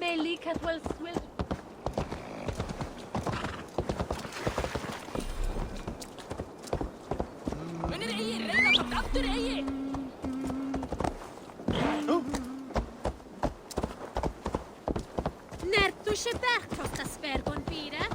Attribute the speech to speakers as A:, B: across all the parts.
A: may likat will swill. Nertu się bertos ta spergon pire?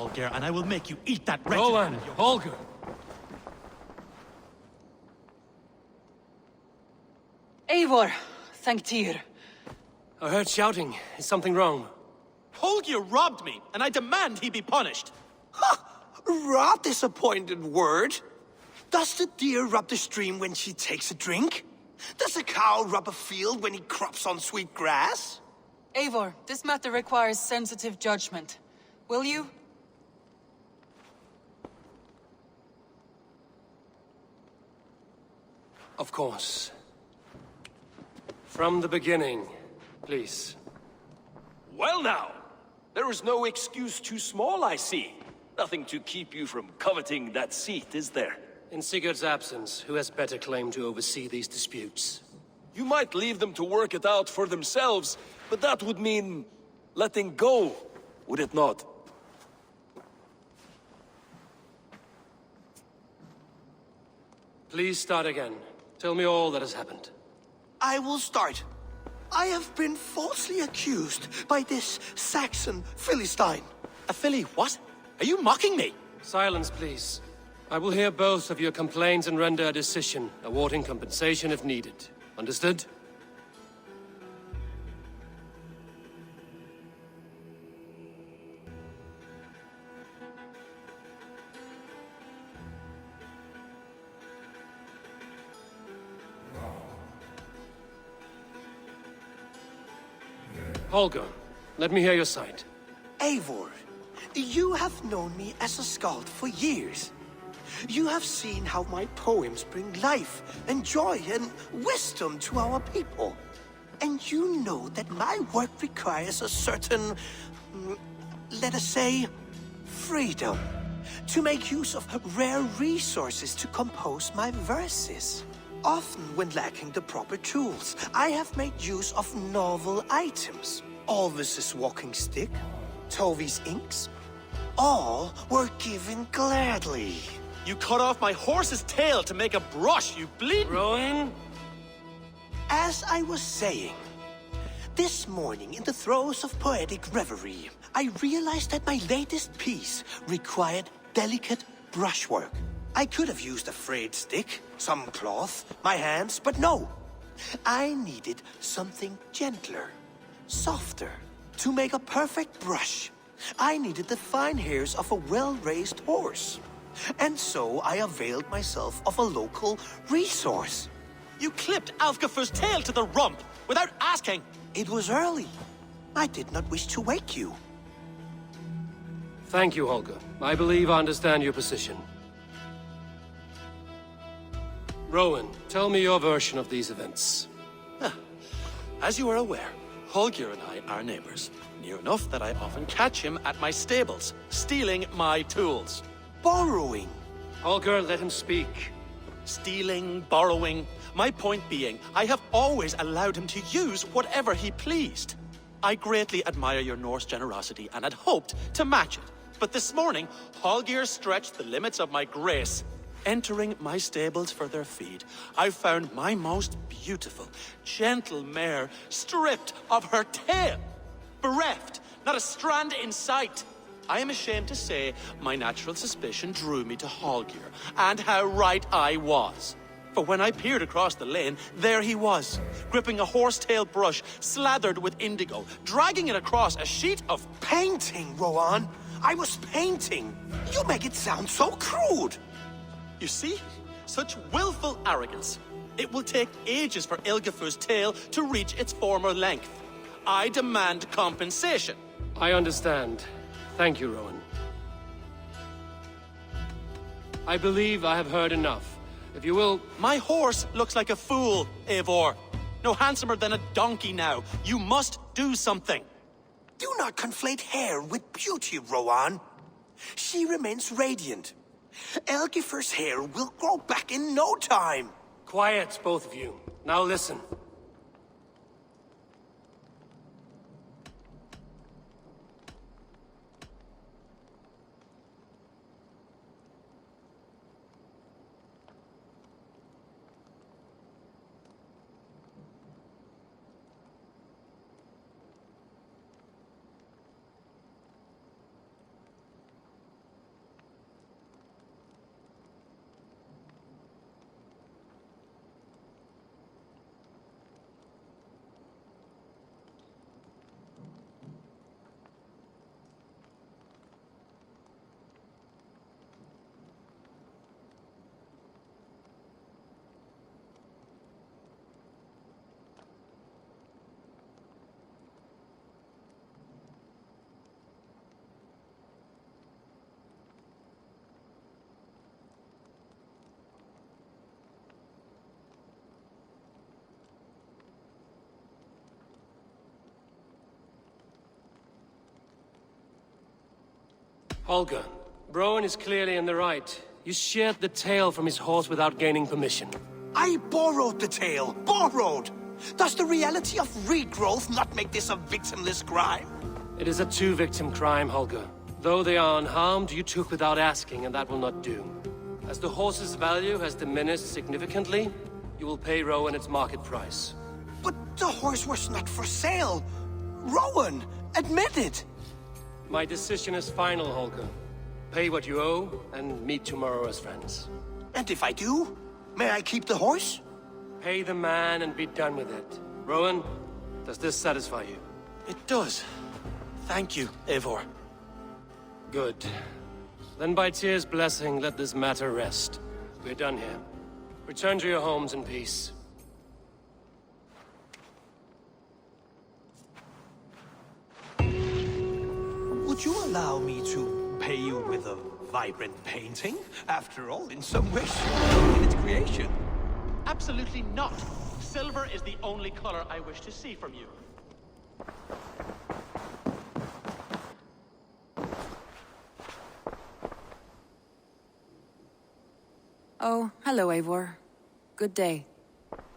B: Holger, and I will make you eat that wretched...
C: Roland, Holger!
D: Eivor, thank Tyr.
C: I heard shouting. Is something wrong?
B: Holger robbed me, and I demand he be punished.
E: Rot is a pointed word. Does the deer rub the stream when she takes a drink? Does a cow rub a field when he crops on sweet grass?
D: Eivor, this matter requires sensitive judgment. Will you?
C: Of course. From the beginning, please.
F: Well now, there is no excuse too small, I see. Nothing to keep you from coveting that seat, is there?
C: In Sigurd's absence, who has better claim to oversee these disputes?
F: You might leave them to work it out for themselves, but that would mean letting go, would it not?
C: Please start again. Tell me all that has happened.
E: I will start. I have been falsely accused by this Saxon Philistine.
B: A filly what? Are you mocking me?
C: Silence, please. I will hear both of your complaints and render a decision, awarding compensation if needed. Understood? Holger, let me hear your side.
E: Eivor, you have known me as a skald for years. You have seen how my poems bring life and joy and wisdom to our people. And you know that my work requires a certain, let us say, freedom. To make use of rare resources to compose my verses. Often when lacking the proper tools, I have made use of novel items. Alvis's walking stick, Tovi's inks. All were given gladly.
B: You cut off my horse's tail to make a brush, you bleed.
C: Rowan?
E: As I was saying, this morning in the throes of poetic reverie, I realized that my latest piece required delicate brushwork. I could have used a frayed stick, some cloth, my hands, but no. I needed something gentler, softer. To make a perfect brush, I needed the fine hairs of a well-raised horse. And so I availed myself of a local resource.
B: You clipped Alfgafur's tail to the rump without asking.
E: It was early. I did not wish to wake you.
C: Thank you, Holger. I believe I understand your position. Rowan, tell me your version of these events.
B: As you are aware, Holger and I are neighbors. Near enough that I often catch him at my stables, stealing my tools.
E: Borrowing.
C: Holger, let him speak.
B: Stealing, borrowing. My point being, I have always allowed him to use whatever he pleased. I greatly admire your Norse generosity and had hoped to match it. But this morning, Holger stretched the limits of my grace. Entering my stables for their feed, I found my most beautiful, gentle mare stripped of her tail. Bereft, not a strand in sight. I am ashamed to say my natural suspicion drew me to Holger, and how right I was. For when I peered across the lane, there he was, gripping a horsetail brush slathered with indigo, dragging it across a sheet of...
E: Painting, Rowan. I was painting. You make it sound so crude.
B: You see? Such willful arrogance. It will take ages for Ilgafur's tail to reach its former length. I demand compensation.
C: I understand. Thank you, Rowan. I believe I have heard enough. If you will...
B: My horse looks like a fool, Eivor. No handsomer than a donkey now. You must do something.
E: Do not conflate hair with beauty, Rowan. She remains radiant. Elgifur's hair will grow back in no time.
C: Quiet, both of you. Now listen. Holger, Rowan is clearly in the right. You sheared the tail from his horse without gaining permission.
E: I borrowed the tail. Borrowed! Does the reality of regrowth not make this a victimless crime?
C: It is a two-victim crime, Holger. Though they are unharmed, you took without asking, and that will not do. As the horse's value has diminished significantly, you will pay Rowan its market price.
E: But the horse was not for sale. Rowan, admit it.
C: My decision is final, Holger. Pay what you owe, and meet tomorrow as friends.
E: And if I do, may I keep the horse?
C: Pay the man and be done with it. Rowan, does this satisfy you?
B: It does. Thank you, Eivor.
C: Good. Then by Tyr's blessing, let this matter rest. We're done here. Return to your homes in peace.
E: Would you allow me to pay you with a vibrant painting? After all, in some ways, you're its creation.
B: Absolutely not. Silver is the only color I wish to see from you.
D: Oh, hello, Eivor. Good day.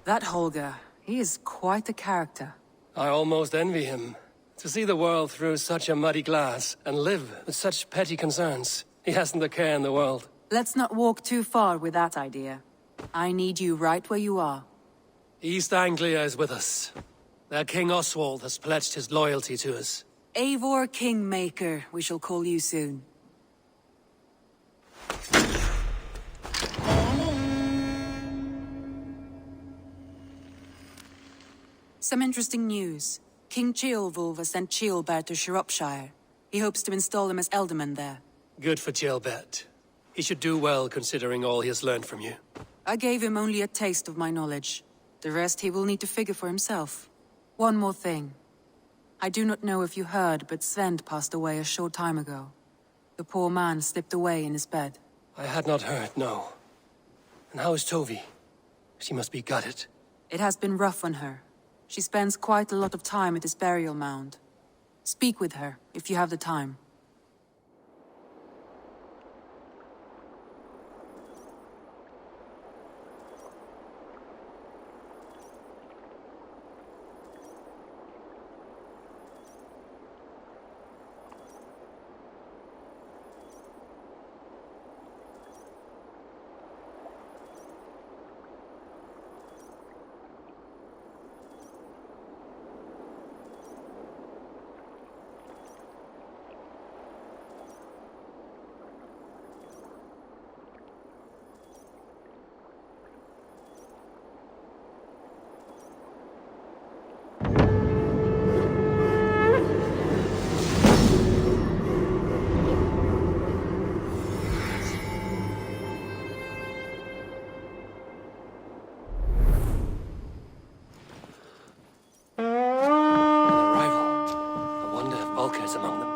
D: That Holger, he is quite the character.
C: I almost envy him. To see the world through such a muddy glass, and live with such petty concerns. He hasn't a care in the world.
D: Let's not walk too far with that idea. I need you right where you are.
C: East Anglia is with us. Their King Oswald has pledged his loyalty to us.
D: Eivor Kingmaker, we shall call you soon. Some interesting news. King Ceolwulf has sent Ceolbert to Shropshire. He hopes to install him as Elderman there.
C: Good for Ceolbert. He should do well considering all he has learned from you.
D: I gave him only a taste of my knowledge. The rest he will need to figure for himself. One more thing. I do not know if you heard, but Sven passed away a short time ago. The poor man slipped away in his bed.
C: I had not heard, no. And how is Tovi? She must be gutted.
D: It has been rough on her. She spends quite a lot of time at his burial mound. Speak with her, if you have the time.
C: Among them.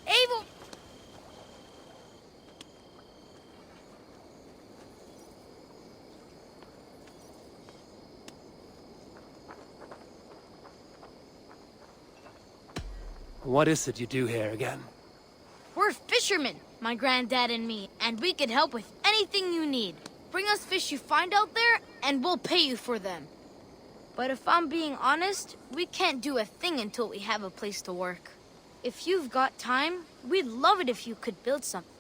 A: Eivor!
C: What is it you do here again?
A: We're fishermen, my granddad and me, and we can help with anything you need. Bring us fish you find out there, and we'll pay you for them. But if I'm being honest, we can't do a thing until we have a place to work. If you've got time, we'd love it if you could build something.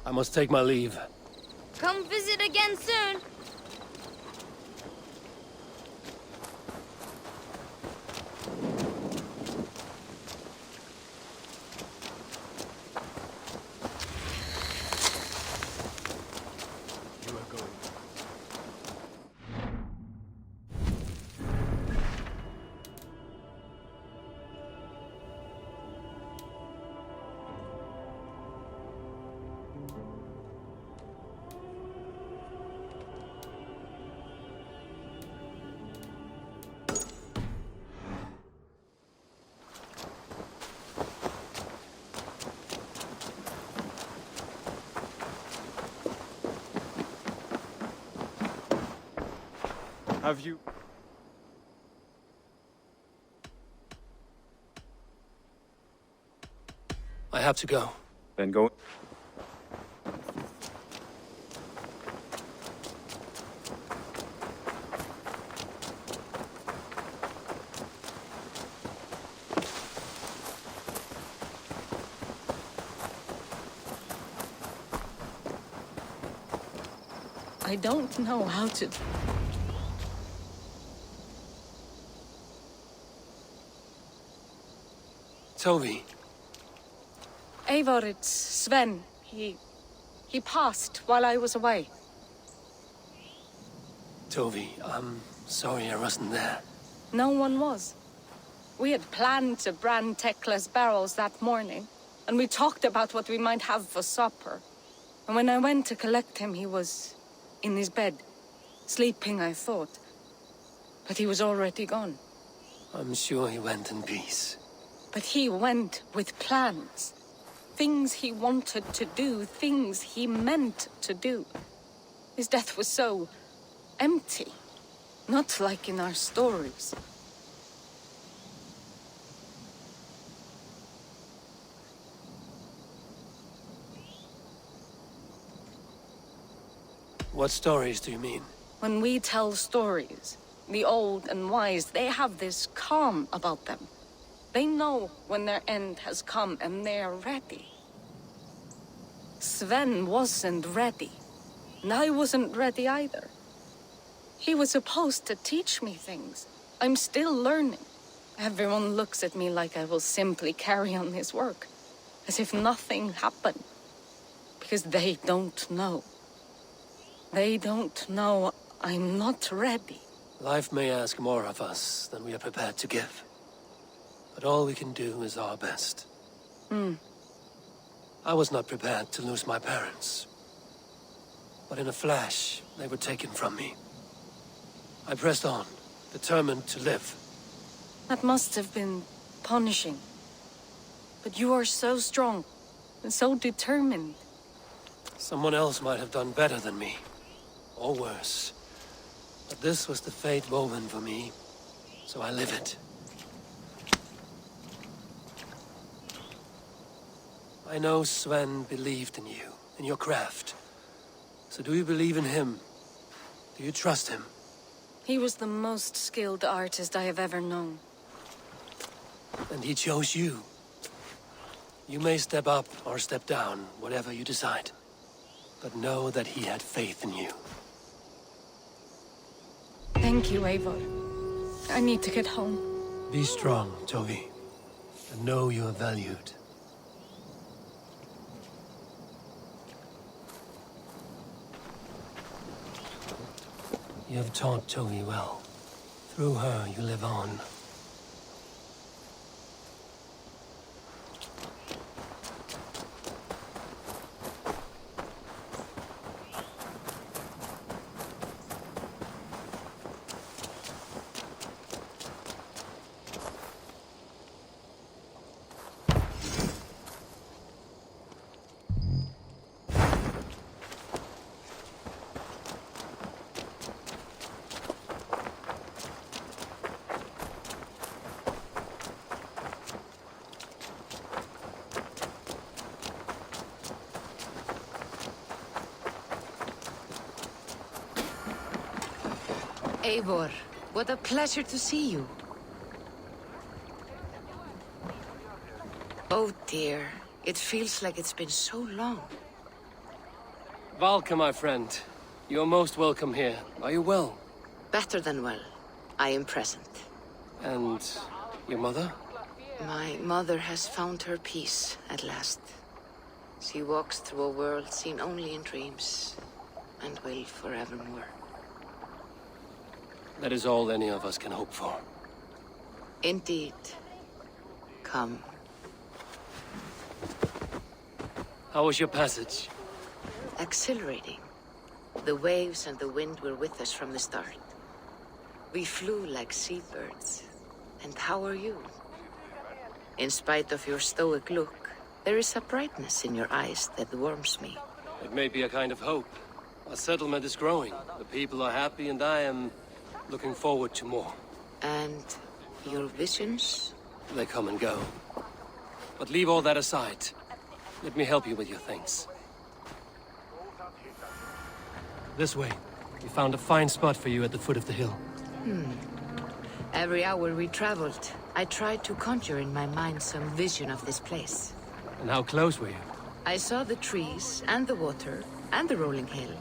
C: I must take my leave.
A: Come visit again soon.
G: Have you...
C: I have to go.
G: Then go.
H: I don't know how to...
C: Tovi,
H: Eivor, it's Sven. He passed while I was away.
C: Tovi, I'm sorry I wasn't there.
H: No one was. We had planned to brand Tekla's barrels that morning, and we talked about what we might have for supper. And when I went to collect him, he was in his bed. Sleeping, I thought. But he was already gone.
C: I'm sure he went in peace.
H: But he went with plans. Things he wanted to do, things he meant to do. His death was so empty. Not like in our stories.
C: What stories do you mean?
H: When we tell stories, the old and wise, they have this calm about them. They know when their end has come and they're ready. Sven wasn't ready. And I wasn't ready either. He was supposed to teach me things. I'm still learning. Everyone looks at me like I will simply carry on his work. As if nothing happened. Because they don't know. They don't know I'm not ready.
C: Life may ask more of us than we are prepared to give. But all we can do is our best. I was not prepared to lose my parents. But in a flash, they were taken from me. I pressed on, determined to live.
H: That must have been punishing. But you are so strong and so determined.
C: Someone else might have done better than me. Or worse. But this was the fate woven for me, so I live it. I know Sven believed in you, in your craft. So do you believe in him? Do you trust him?
H: He was the most skilled artist I have ever known.
C: And he chose you. You may step up or step down, whatever you decide. But know that he had faith in you.
H: Thank you, Eivor. I need to get home.
C: Be strong, Tovi. And know you are valued. You have taught Tovi well. Through her, you live on.
I: Eivor, what a pleasure to see you. Oh dear, it feels like it's been so long.
C: Valka, my friend. You're most welcome here. Are you well?
I: Better than well. I am present.
C: And your mother?
I: My mother has found her peace at last. She walks through a world seen only in dreams, and will forevermore.
C: That is all any of us can hope for.
I: Indeed. Come.
C: How was your passage?
I: Exhilarating. The waves and the wind were with us from the start. We flew like seabirds. And how are you? In spite of your stoic look, there is a brightness in your eyes that warms me.
C: It may be a kind of hope. Our settlement is growing. The people are happy and I am looking forward to more.
I: And your visions?
C: They come and go. But leave all that aside. Let me help you with your things. This way. We found a fine spot for you at the foot of the hill.
I: Every hour we traveled, I tried to conjure in my mind some vision of this place.
C: And how close were you?
I: I saw the trees and the water and the rolling hill,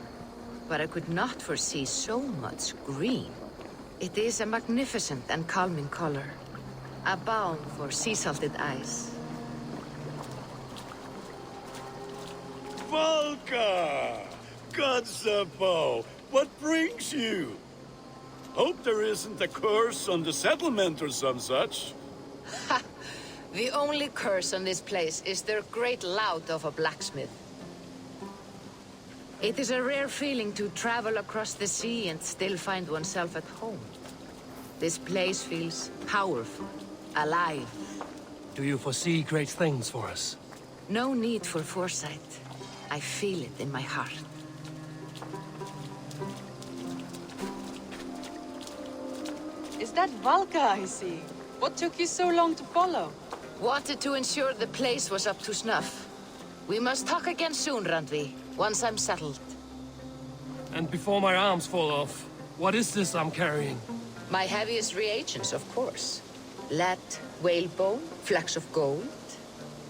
I: but I could not foresee so much green. It is a magnificent and calming color, a balm for sea-salted eyes.
G: Valka! Kotzebue, what brings you? Hope there isn't a curse on the settlement or some such.
I: The only curse on this place is their great lout of a blacksmith. It is a rare feeling to travel across the sea and still find oneself at home. This place feels powerful, alive.
C: Do you foresee great things for us?
I: No need for foresight. I feel it in my heart.
J: Is that Valka I see? What took you so long to follow?
I: Wanted to ensure the place was up to snuff. We must talk again soon, Randvi, once I'm settled.
C: And before my arms fall off, what is this I'm carrying?
I: My heaviest reagents, of course. Lead, whalebone, flecks of gold.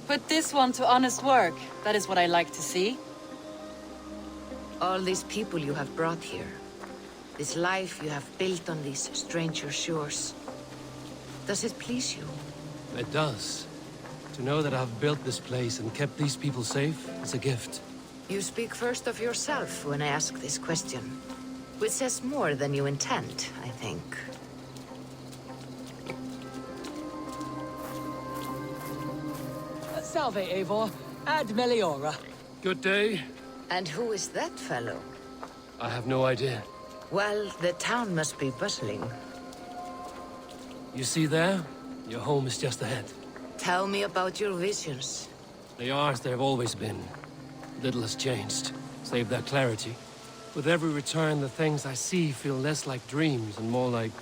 J: Put this one to honest work. That is what I like to see.
I: All these people you have brought here. This life you have built on these stranger shores. Does it please you?
C: It does. To know that I've built this place and kept these people safe is a gift.
I: You speak first of yourself when I ask this question. Which says more than you intend, I think.
K: Salve, Eivor. Ad Meliora.
C: Good day.
I: And who is that fellow?
C: I have no idea.
I: Well, the town must be bustling.
C: You see there? Your home is just ahead.
I: Tell me about your visions.
C: They are as they've always been. Little has changed, save their clarity. With every return, the things I see feel less like dreams and more like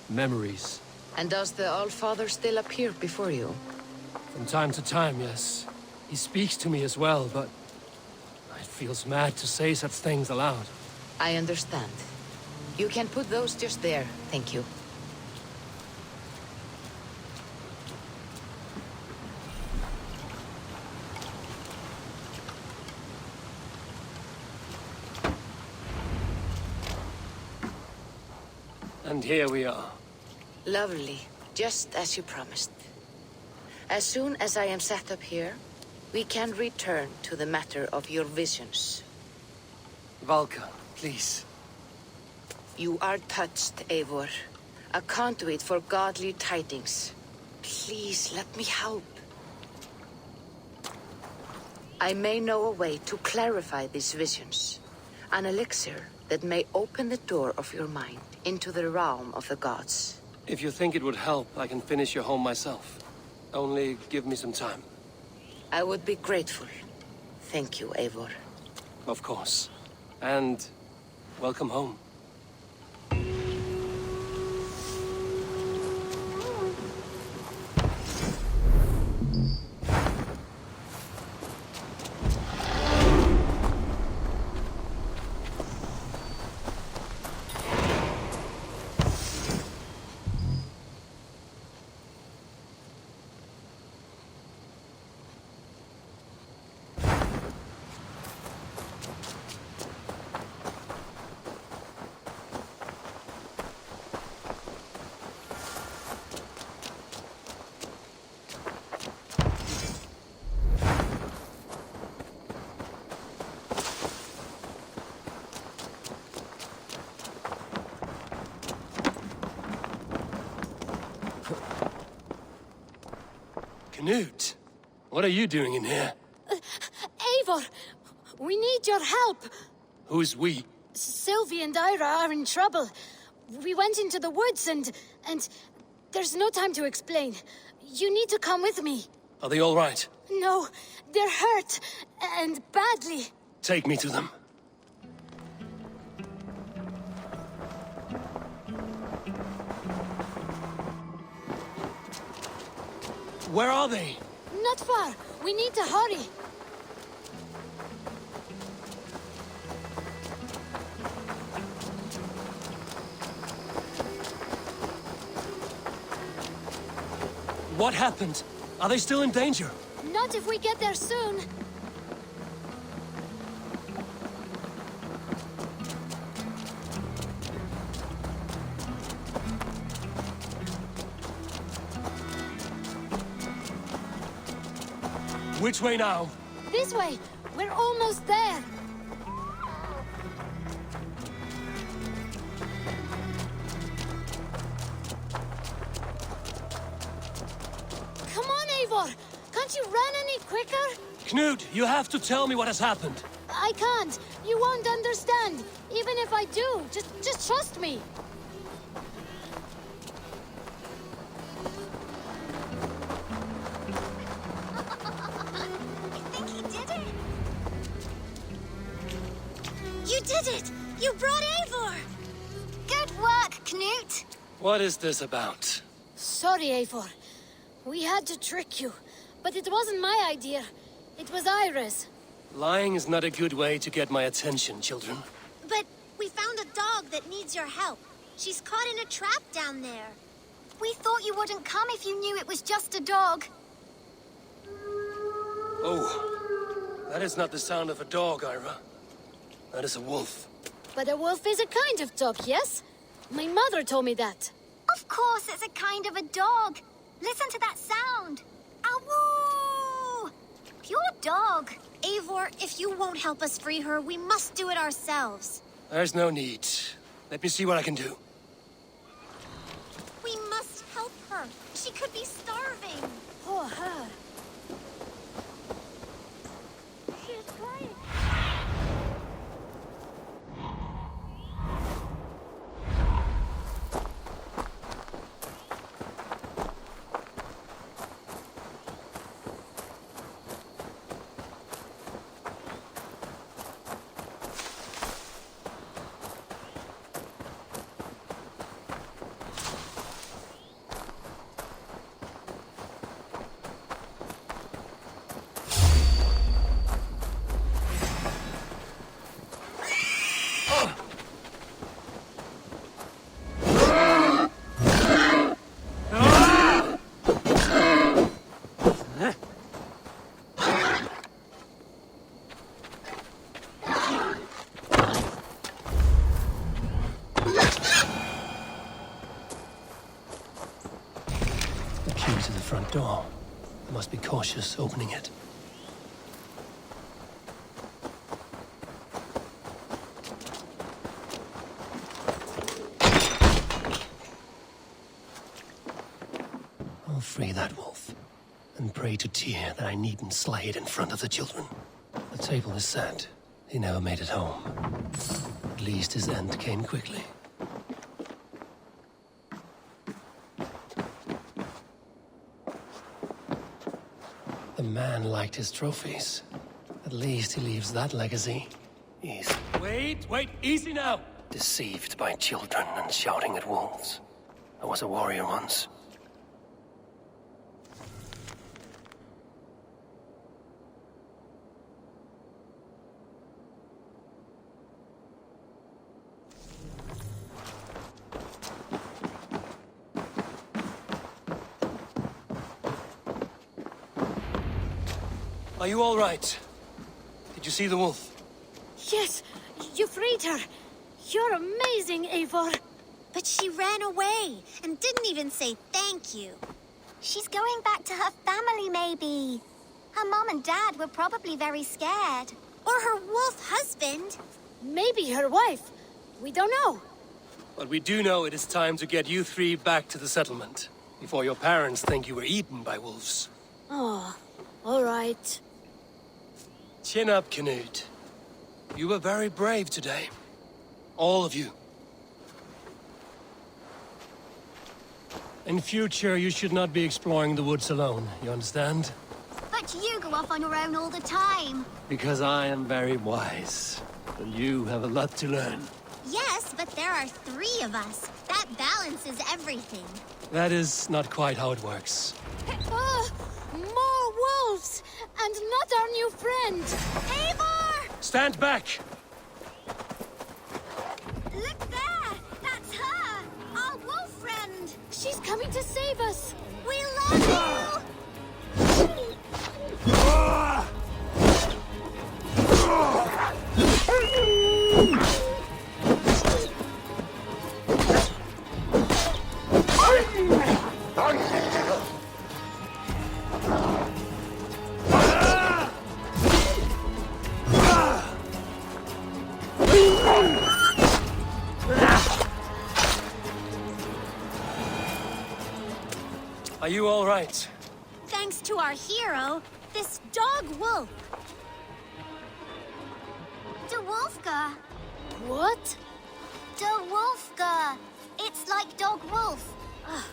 C: memories.
I: And does the All-Father still appear before you?
C: From time to time, yes. He speaks to me as well, but it feels mad to say such things aloud.
I: I understand. You can put those just there, thank you.
C: And here we are.
I: Lovely, just as you promised. As soon as I am set up here, we can return to the matter of your visions.
C: Valka, please.
I: You are touched, Eivor. A conduit for godly tidings. Please, let me help. I may know a way to clarify these visions. An elixir that may open the door of your mind into the realm of the gods.
C: If you think it would help, I can finish your home myself. Only give me some time.
I: I would be grateful. Thank you, Eivor.
C: Of course. And welcome home. Knut, what are you doing in here?
A: Eivor, we need your help.
C: Who's we?
A: Sylvie and Ira are in trouble. We went into the woods and there's no time to explain. You need to come with me.
C: Are they all right?
A: No, they're hurt, and badly.
C: Take me to them.
K: Where are they?
A: Not far. We need to hurry.
C: What happened? Are they still in danger?
A: Not if we get there soon.
C: Which way now?
A: This way. We're almost there. Come on, Eivor. Can't you run any quicker?
C: Knut, you have to tell me what has happened.
A: I can't. You won't understand. Even if I do, just trust me.
L: You did it! You brought Eivor! Good work, Knut!
C: What is this about?
A: Sorry, Eivor. We had to trick you. But it wasn't my idea. It was Iris.
C: Lying is not a good way to get my attention, children.
L: But we found a dog that needs your help. She's caught in a trap down there. We thought you wouldn't come if you knew it was just a dog.
C: Oh, that is not the sound of a dog, Ira. That is a wolf.
A: But a wolf is a kind of dog, yes? My mother told me that.
L: Of course it's a kind of a dog. Listen to that sound. Awoo! Pure dog. Eivor, if you won't help us free her, we must do it ourselves.
C: There's no need. Let me see what I can do.
L: We must help her. She could be starving.
A: Poor her.
L: She's crying.
C: Front door. I must be cautious opening it. I'll free that wolf, and pray to Tyr that I needn't slay it in front of the children. The table is set. He never made it home. At least his end came quickly. The man liked his trophies. At least he leaves that legacy. Easy. Wait, easy now! Deceived by children and shouting at wolves. I was a warrior once. Are you all right? Did you see the wolf?
A: Yes, you freed her. You're amazing, Eivor.
L: But she ran away and didn't even say thank you. She's going back to her family, maybe. Her mom and dad were probably very scared. Or her wolf husband.
A: Maybe her wife. We don't know.
C: But we do know it is time to get you three back to the settlement. Before your parents think you were eaten by wolves.
A: Oh, all right.
C: Chin up, Knut. You were very brave today. All of you. In future, you should not be exploring the woods alone, you understand?
L: But you go off on your own all the time.
C: Because I am very wise, and you have a lot to learn.
L: Yes, but there are 3 of us. That balances everything.
C: That is not quite how it works.
A: More wolves! And not our new friend!
L: Eivor!
C: Stand back!
L: Look there! That's her! Our wolf friend!
A: She's coming to save us!
L: We love you!
C: you all right?
L: Thanks to our hero, this dog wolf. De Wolfka.
A: What?
L: De Wolfka. It's like dog wolf.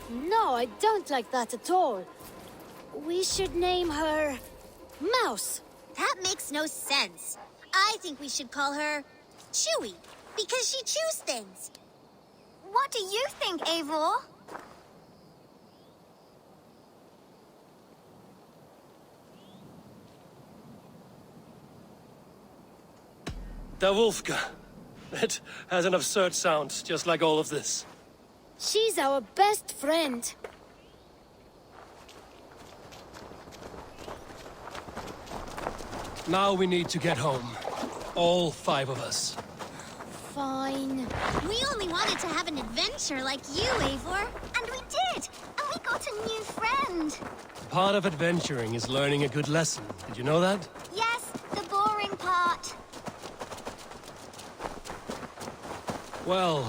A: No, I don't like that at all. We should name her... Mouse.
L: That makes no sense. I think we should call her Chewy, because she chews things. What do you think, Eivor?
C: The Wolfka. It has an absurd sound, just like all of this.
A: She's our best friend.
C: Now we need to get home. All 5 of us.
A: Fine.
L: We only wanted to have an adventure like you, Eivor. And we did! And we got a new friend.
C: Part of adventuring is learning a good lesson. Did you know that?
L: Yes, the boring part.
C: Well,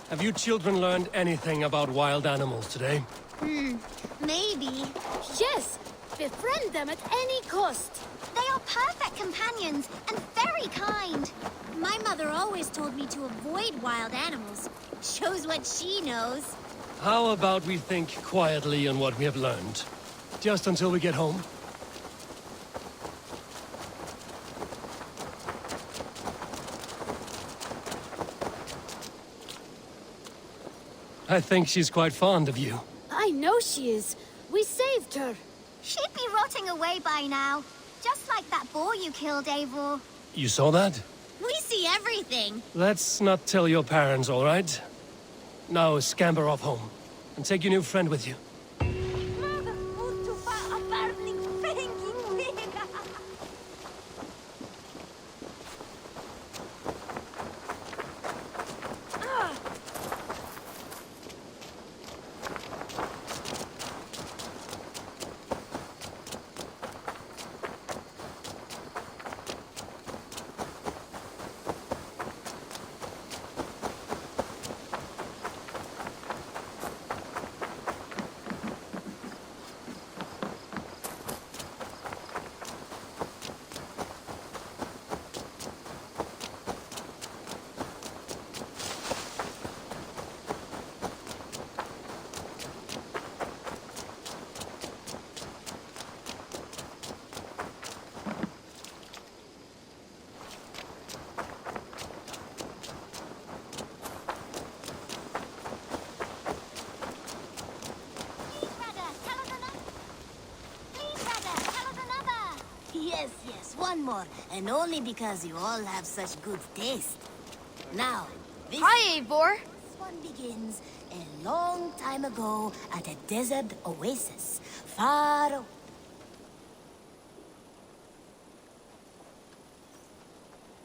C: have you children learned anything about wild animals today?
L: Maybe.
A: Yes! Befriend them at any cost.
L: They are perfect companions and very kind. My mother always told me to avoid wild animals. Shows what she knows.
C: How about we think quietly on what we have learned? Just until we get home? I think she's quite fond of you.
A: I know she is. We saved her.
L: She'd be rotting away by now. Just like that boar you killed, Eivor.
C: You saw that?
L: We see everything.
C: Let's not tell your parents, all right? Now scamper off home. And take your new friend with you.
M: Yes, one more. And only because you all have such good taste. Now, this...
A: Hi, Eivor.
M: This one begins a long time ago at a desert oasis, far away.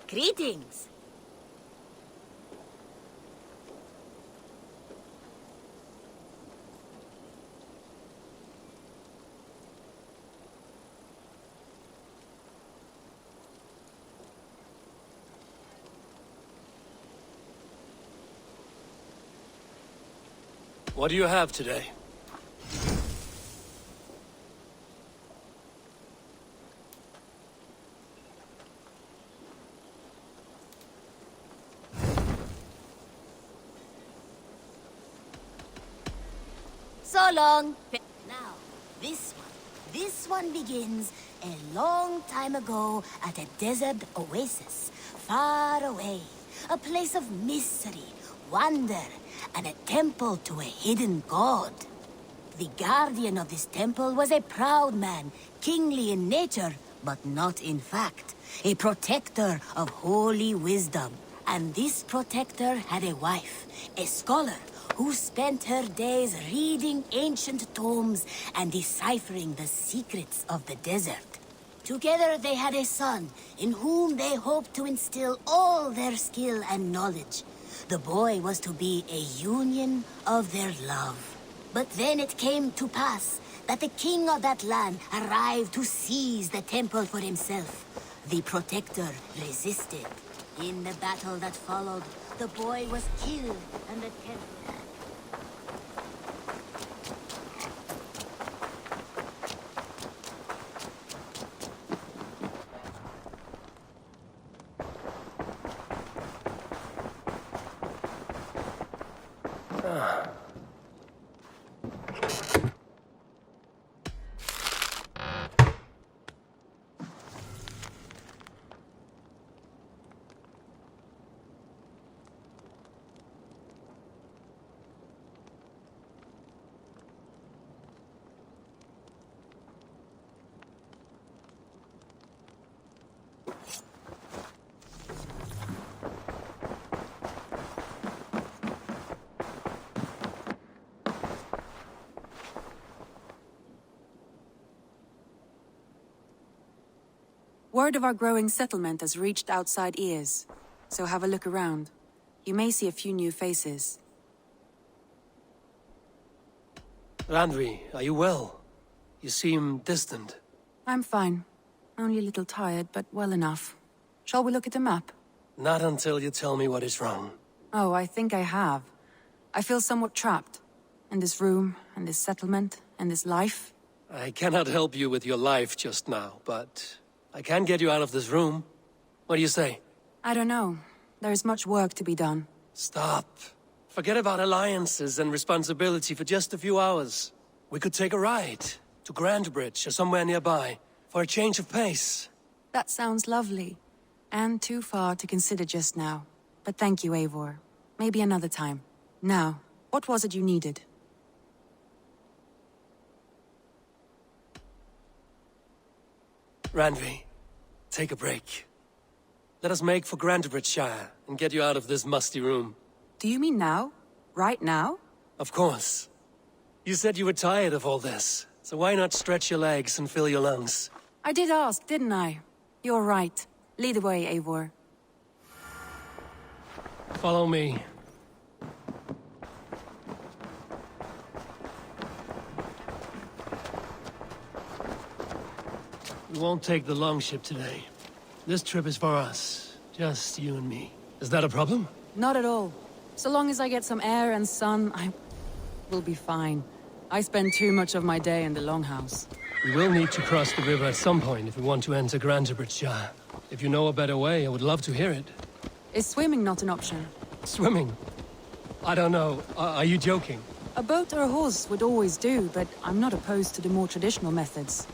M: Greetings.
C: What do you have today?
M: So long. Now, this one begins a long time ago at a desert oasis, far away. A place of mystery, wonder, and a temple to a hidden god. The guardian of this temple was a proud man, kingly in nature, but not in fact. A protector of holy wisdom. And this protector had a wife, a scholar, who spent her days reading ancient tomes and deciphering the secrets of the desert. Together they had a son, in whom they hoped to instill all their skill and knowledge. The boy was to be a union of their love. But then it came to pass that the king of that land arrived to seize the temple for himself. The protector resisted. In the battle that followed, the boy was killed and the temple...
D: Word of our growing settlement has reached outside ears, so have a look around. You may see a few new faces.
C: Randvi, are you well? You seem distant.
D: I'm fine. Only a little tired, but well enough. Shall we look at the map?
C: Not until you tell me what is wrong.
D: Oh, I think I have. I feel somewhat trapped. In this room, and this settlement, and this life.
C: I cannot help you with your life just now, but I can get you out of this room. What do you say?
D: I don't know. There is much work to be done.
C: Stop. Forget about alliances and responsibility for just a few hours. We could take a ride to Grantebridge or somewhere nearby for a change of pace.
D: That sounds lovely. And too far to consider just now. But thank you, Eivor. Maybe another time. Now, what was it you needed?
C: Randvi, take a break. Let us make for Grantebridgeshire and get you out of this musty room.
D: Do you mean now? Right now?
C: Of course. You said you were tired of all this, so why not stretch your legs and fill your lungs?
D: I did ask, didn't I? You're right. Lead the way, Eivor.
C: Follow me. We won't take the longship today. This trip is for us. Just you and me. Is that a problem?
D: Not at all. So long as I get some air and sun, I will be fine. I spend too much of my day in the Longhouse.
C: We will need to cross the river at some point if we want to enter Grantebridgeshire. If you know a better way, I would love to hear it.
D: Is swimming not an option?
C: Swimming? I don't know. Are you joking?
D: A boat or a horse would always do, but I'm not opposed to the more traditional methods.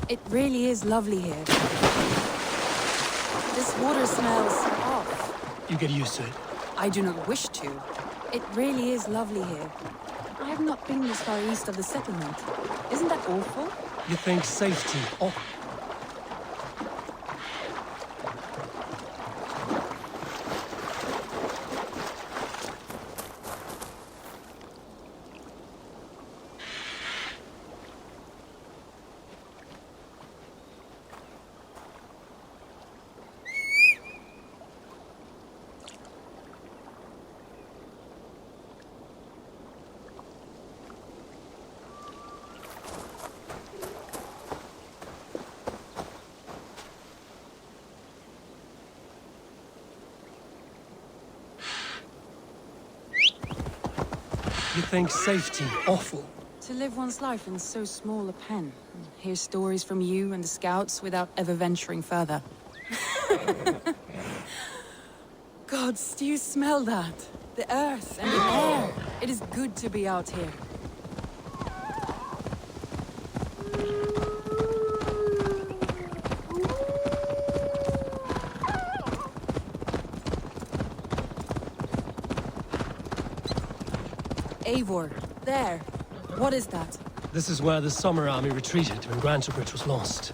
D: It really is lovely here. This water smells off.
C: You get used to it.
D: I do not wish to. It really is lovely here. I have not been this far east of the settlement. Isn't that awful?
C: You think safety? Oh. You think safety awful?
D: To live one's life in so small a pen, and hear stories from you and the scouts without ever venturing further. Gods, do you smell that? The earth and the air. It is good to be out here. Eivor, there. What is that?
C: This is where the Summer Army retreated when Grantebridge was lost.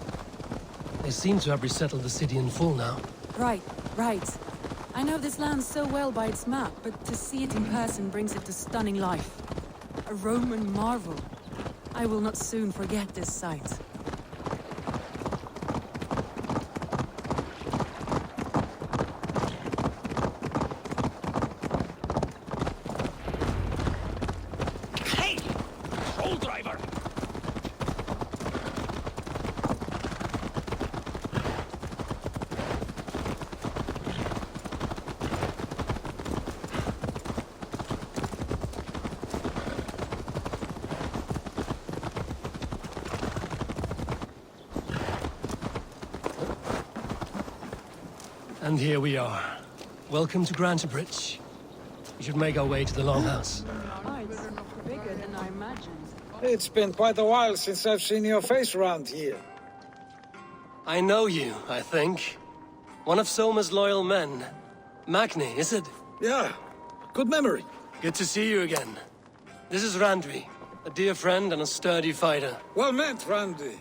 C: They seem to have resettled the city in full now.
D: Right. I know this land so well by its map, but to see it in person brings it to stunning life. A Roman marvel. I will not soon forget this sight.
G: Hey! Troll driver!
C: And here we are. Welcome to Grantebridge. We should make our way to the Longhouse.
D: Bigger than I imagined.
N: It's been quite a while since I've seen your face around here.
C: I know you, I think. One of Soma's loyal men. Magni, is it?
N: Yeah, good memory.
C: Good to see you again. This is Randvi, a dear friend and a sturdy fighter.
N: Well met, Randy.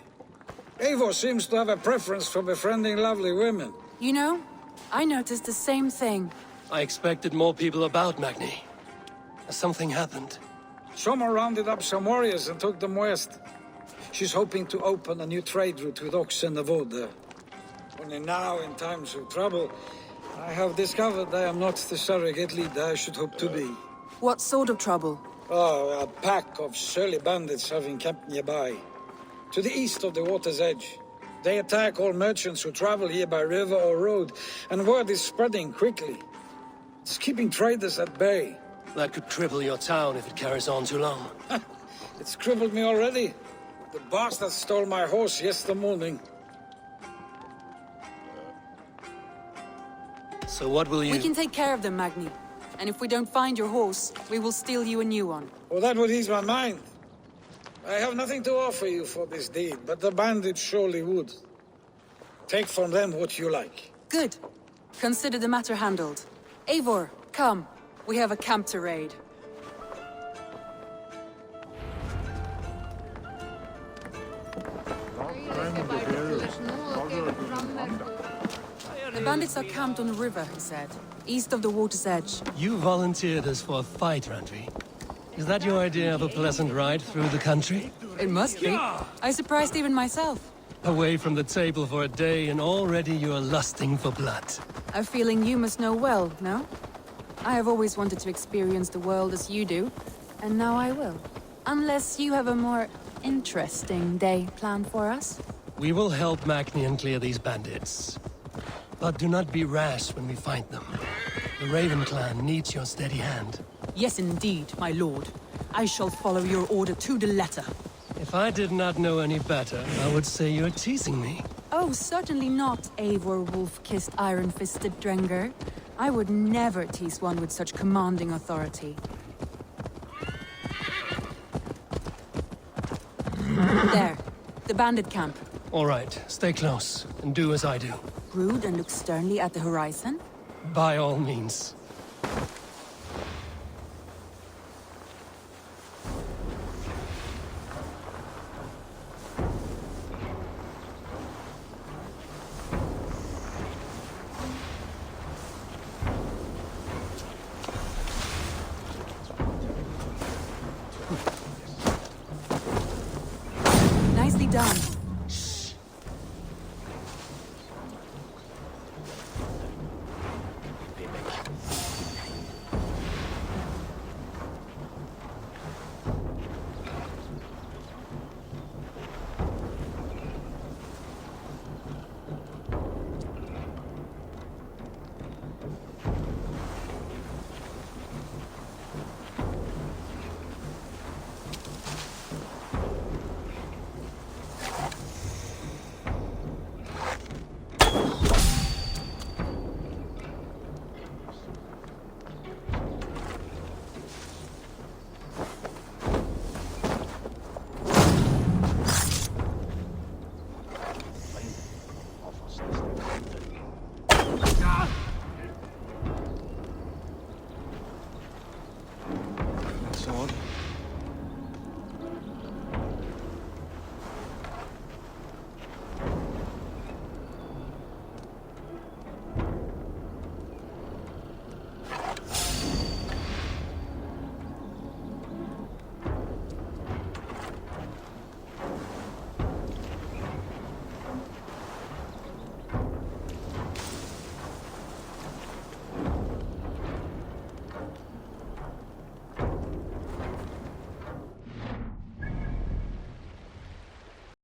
N: Eivor seems to have a preference for befriending lovely women.
D: You know, I noticed the same thing.
C: I expected more people about Magni. Has something happened?
N: Soma rounded up some warriors and took them west. She's hoping to open a new trade route with Ox and Avod there. Only now, in times of trouble, I have discovered I am not the surrogate leader I should hope to be.
D: What sort of trouble?
N: Oh, a pack of surly bandits have encamped nearby. To the east of the water's edge. They attack all merchants who travel here by river or road, and word is spreading quickly. It's keeping traders at bay.
C: That could cripple your town if it carries on too long.
N: It's crippled me already. The bastard stole my horse yesterday morning.
C: So what will you...
D: We can take care of them, Magni. And if we don't find your horse, we will steal you a new one.
N: Well, that would ease my mind. I have nothing to offer you for this deed, but the bandits surely would. Take from them what you like.
D: Good. Consider the matter handled. Eivor, come. We have a camp to raid. The bandits are camped on the river, he said. East of the water's edge.
C: You volunteered us for a fight, Randvi. Is that your idea of a pleasant ride through the country?
D: It must be. I surprised even myself.
C: Away from the table for a day and already you are lusting for blood.
D: A feeling you must know well, no? I have always wanted to experience the world as you do, and now I will. Unless you have a more interesting day planned for us?
C: We will help Magni clear these bandits. But do not be rash when we find them. The Raven clan needs your steady hand.
D: Yes, indeed, my lord. I shall follow your order to the letter.
C: If I did not know any better, I would say you're teasing me.
D: Oh, certainly not, Eivor wolf-kissed iron-fisted Drenger. I would never tease one with such commanding authority. There, the bandit camp.
C: All right, stay close, and do as I do.
D: Brood and look sternly at the horizon?
C: By all means.
D: Nicely done.